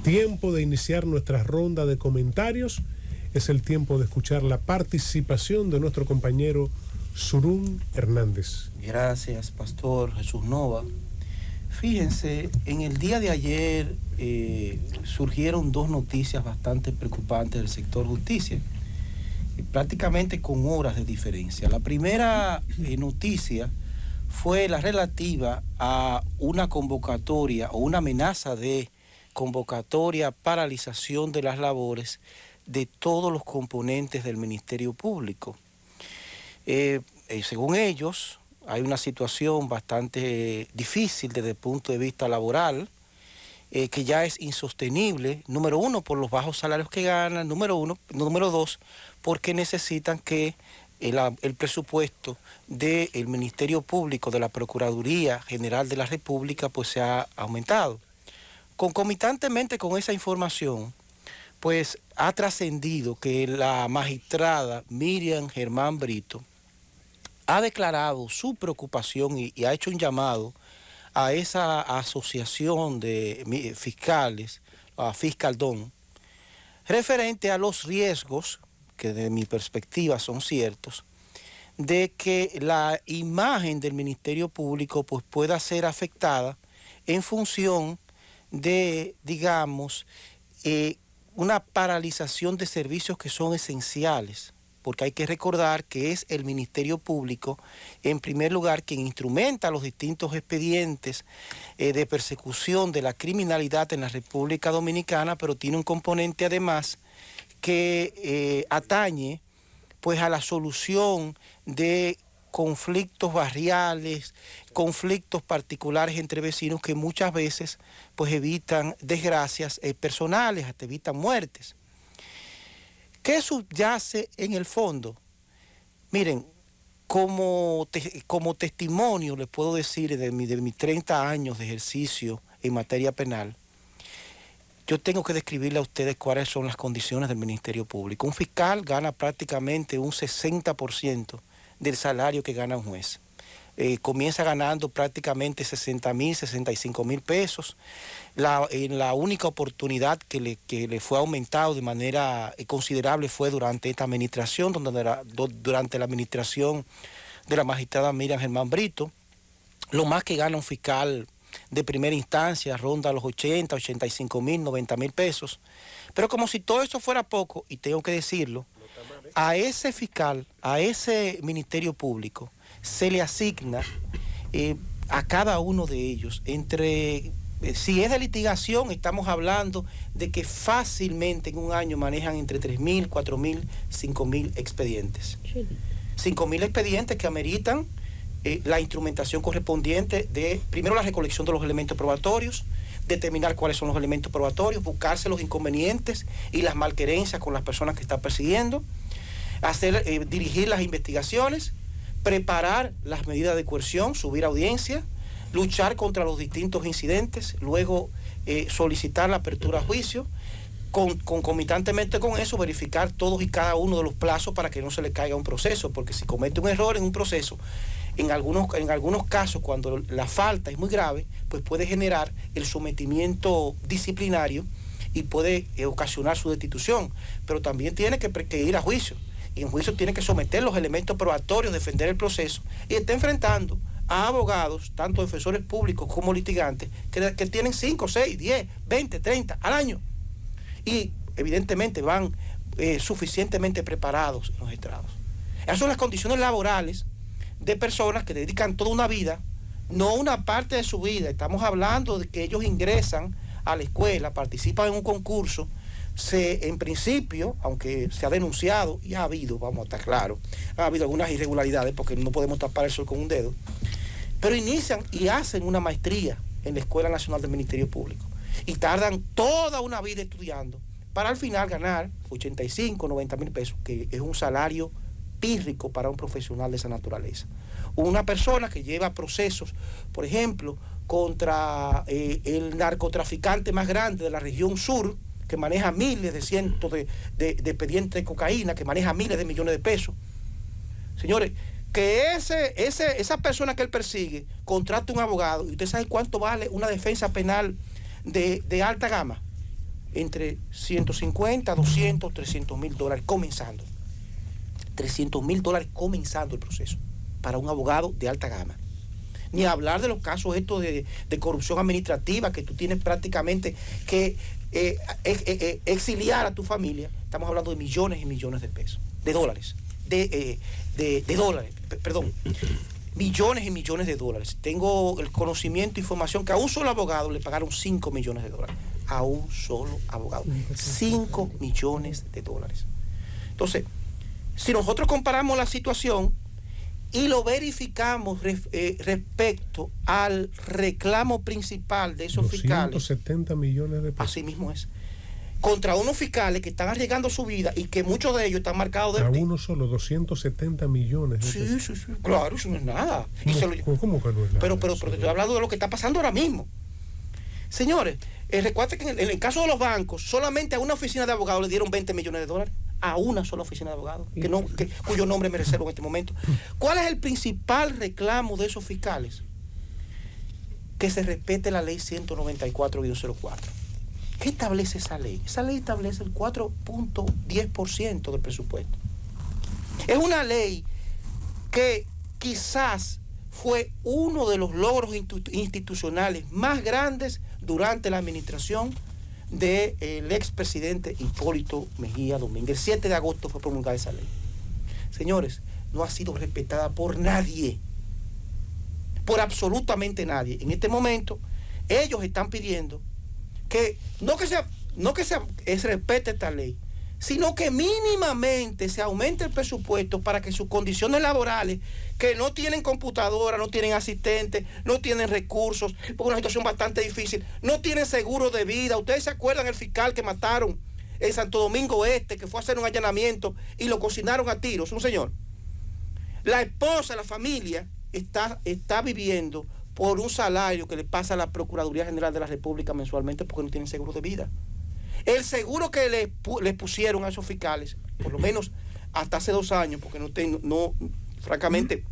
Tiempo de iniciar nuestra ronda de comentarios. Es el tiempo de escuchar la participación de nuestro compañero Surún Hernández. Gracias, Pastor Jesús Nova. Fíjense, en el día de ayer surgieron dos noticias bastante preocupantes del sector justicia, prácticamente con horas de diferencia. La primera noticia fue la relativa a una convocatoria o una amenaza de convocatoria, paralización de las labores de todos los componentes del Ministerio Público. Según ellos, hay una situación bastante difícil desde el punto de vista laboral, que ya es insostenible, número uno, por los bajos salarios que ganan, número dos, porque necesitan que el presupuesto del Ministerio Público, de la Procuraduría General de la República, pues se ha aumentado. Concomitantemente con esa información, pues ha trascendido que la magistrada Miriam Germán Brito ha declarado su preocupación y ha hecho un llamado a esa asociación de fiscales, a Fiscaldón, referente a los riesgos, que desde mi perspectiva son ciertos, de que la imagen del Ministerio Público pues pueda ser afectada en función de, digamos, una paralización de servicios que son esenciales, porque hay que recordar que es el Ministerio Público, en primer lugar, quien instrumenta los distintos expedientes de persecución de la criminalidad en la República Dominicana, pero tiene un componente además que atañe pues a la solución de conflictos barriales, conflictos particulares entre vecinos que muchas veces pues evitan desgracias personales, hasta evitan muertes. ¿Qué subyace en el fondo? Miren, como testimonio les puedo decir de mis 30 años de ejercicio en materia penal, yo tengo que describirle a ustedes cuáles son las condiciones del Ministerio Público. Un fiscal gana prácticamente un 60% del salario que gana un juez. Comienza ganando prácticamente 60.000, 65.000 pesos. En la única oportunidad que le fue aumentado de manera considerable fue durante esta administración, durante la administración de la magistrada Miriam Germán Brito. Lo más que gana un fiscal de primera instancia ronda los 80, 85.000, 90.000 pesos. Pero como si todo eso fuera poco, y tengo que decirlo, a ese fiscal, a ese Ministerio Público, se le asigna a cada uno de ellos si es de litigación, estamos hablando de que fácilmente en un año manejan entre 3.000, 4.000, 5.000 expedientes. 5.000 expedientes que ameritan la instrumentación correspondiente de, primero, la recolección de los elementos probatorios, determinar cuáles son los elementos probatorios, buscarse los inconvenientes y las malquerencias con las personas que está persiguiendo, dirigir las investigaciones, preparar las medidas de coerción, subir audiencia, luchar contra los distintos incidentes, luego solicitar la apertura a juicio, concomitantemente con eso verificar todos y cada uno de los plazos para que no se le caiga un proceso, porque si comete un error en un proceso, en algunos casos cuando la falta es muy grave, pues puede generar el sometimiento disciplinario y puede ocasionar su destitución, pero también tiene que ir a juicio, y en juicio tiene que someter los elementos probatorios, defender el proceso, y está enfrentando a abogados, tanto defensores públicos como litigantes, que tienen 5, 6, 10, 20, 30 al año. Y evidentemente van suficientemente preparados en los estrados. Esas son las condiciones laborales de personas que dedican toda una vida, no una parte de su vida. Estamos hablando de que ellos ingresan a la escuela, participan en un concurso, en principio, aunque se ha denunciado, y ha habido, vamos a estar claros, ha habido algunas irregularidades, porque no podemos tapar el sol con un dedo, pero inician y hacen una maestría en la Escuela Nacional del Ministerio Público, y tardan toda una vida estudiando, para al final ganar 85, 90.000 pesos, que es un salario pírrico para un profesional de esa naturaleza. Una persona que lleva procesos, por ejemplo, contra el narcotraficante más grande de la región sur, que maneja miles de cientos de expedientes de cocaína, que maneja miles de millones de pesos. Señores, que esa persona que él persigue contrate un abogado, y usted sabe cuánto vale una defensa penal de alta gama. entre 150, 200, 300 mil dólares comenzando. 300 mil dólares comenzando el proceso para un abogado de alta gama. Ni hablar de los casos estos de corrupción administrativa que tú tienes prácticamente que exiliar a tu familia. Estamos hablando de millones y millones de pesos, de dólares, millones y millones de dólares. Tengo el conocimiento, información que a un solo abogado le pagaron 5 millones de dólares. A un solo abogado. 5 millones de dólares. Entonces, si nosotros comparamos la situación y lo verificamos respecto al reclamo principal de esos fiscales. 270 millones de pesos. Así mismo es. Contra unos fiscales que están arriesgando su vida y que muchos de ellos están marcados de... A uno solo, 270 millones de pesos. Sí, claro, eso no es nada. ¿Cómo que no es nada? Pero te estoy hablando de lo que está pasando ahora mismo. Señores, recuerden que en el caso de los bancos, solamente a una oficina de abogados le dieron 20 millones de dólares. A una sola oficina de abogados, cuyo nombre me reservo en este momento. ¿Cuál es el principal reclamo de esos fiscales? Que se respete la ley 194-04. ¿Qué establece esa ley? Esa ley establece el 4.10% del presupuesto. Es una ley que quizás fue uno de los logros institucionales más grandes durante la administración del expresidente Hipólito Mejía Domínguez. El 7 de agosto fue promulgada esa ley. Señores, no ha sido respetada por nadie, por absolutamente nadie. En este momento, ellos están pidiendo que no que se respete esta ley, sino que mínimamente se aumente el presupuesto para que sus condiciones laborales, que no tienen computadora, no tienen asistentes, no tienen recursos, porque es una situación bastante difícil, no tienen seguro de vida. Ustedes se acuerdan el fiscal que mataron en Santo Domingo Este, que fue a hacer un allanamiento y lo cocinaron a tiros, un señor. La esposa, la familia, está viviendo por un salario que le pasa a la Procuraduría General de la República mensualmente porque no tienen seguro de vida. El seguro que les pusieron a esos fiscales, por lo menos hasta hace 2 años, porque francamente,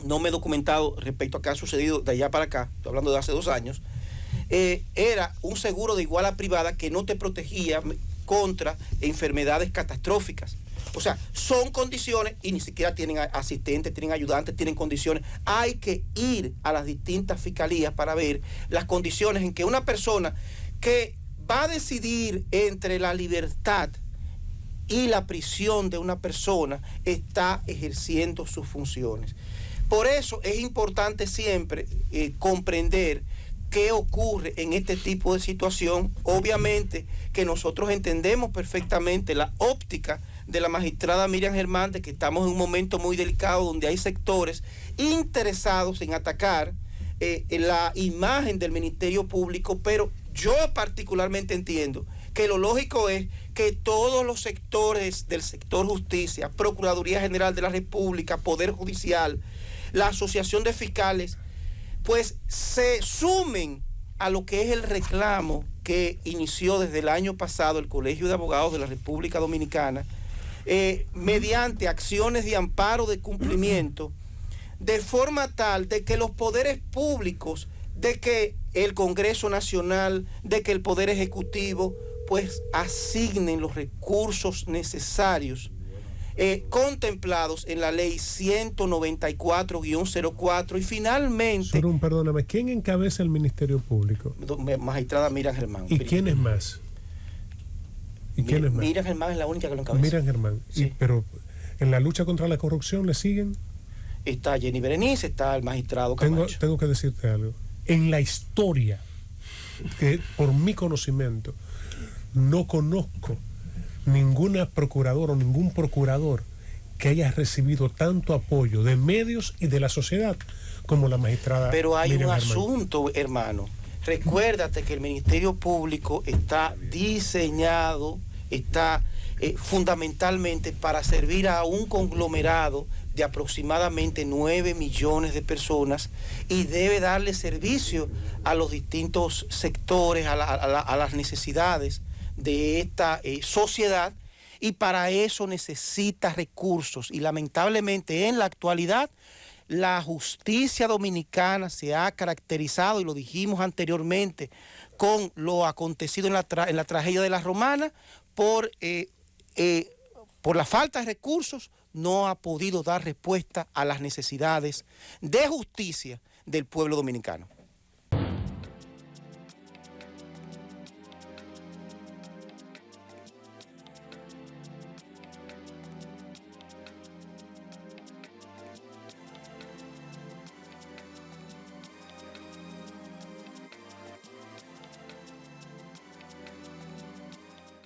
no me he documentado respecto a qué ha sucedido de allá para acá, estoy hablando de hace 2 años, era un seguro de iguala privada que no te protegía contra enfermedades catastróficas. O sea, son condiciones y ni siquiera tienen asistentes, tienen ayudantes, tienen condiciones. Hay que ir a las distintas fiscalías para ver las condiciones en que una persona que va a decidir entre la libertad y la prisión de una persona está ejerciendo sus funciones. Por eso es importante siempre comprender qué ocurre en este tipo de situación. Obviamente que nosotros entendemos perfectamente la óptica de la magistrada Miriam Germán, de que estamos en un momento muy delicado donde hay sectores interesados en atacar la imagen del Ministerio Público, pero yo particularmente entiendo que lo lógico es que todos los sectores del sector justicia, Procuraduría General de la República, Poder Judicial, la Asociación de Fiscales, pues se sumen a lo que es el reclamo que inició desde el año pasado el Colegio de Abogados de la República Dominicana, mediante acciones de amparo de cumplimiento, de forma tal de que los poderes públicos, de que el Congreso Nacional, de que el Poder Ejecutivo, pues asignen los recursos necesarios contemplados en la ley 194-04 y finalmente... Surún, perdóname, ¿quién encabeza el Ministerio Público? Magistrada Miriam Germán. ¿Y quién es más? Miriam Germán es la única que lo encabeza. Miriam Germán. Sí. Pero en la lucha contra la corrupción, ¿le siguen? Está Jenny Berenice, está el magistrado Camacho. Tengo que decirte algo. En la historia, que por mi conocimiento, no conozco ninguna procuradora o ningún procurador que haya recibido tanto apoyo de medios y de la sociedad como la magistrada. Pero hay Miriam un Germán. asunto, hermano. Recuérdate que el Ministerio Público está diseñado, está fundamentalmente para servir a un conglomerado de aproximadamente 9 millones de personas y debe darle servicio a los distintos sectores, a las necesidades de esta sociedad, y para eso necesita recursos, y lamentablemente en la actualidad la justicia dominicana se ha caracterizado, y lo dijimos anteriormente, con lo acontecido en la tragedia de la Romana, por la falta de recursos, no ha podido dar respuesta a las necesidades de justicia del pueblo dominicano.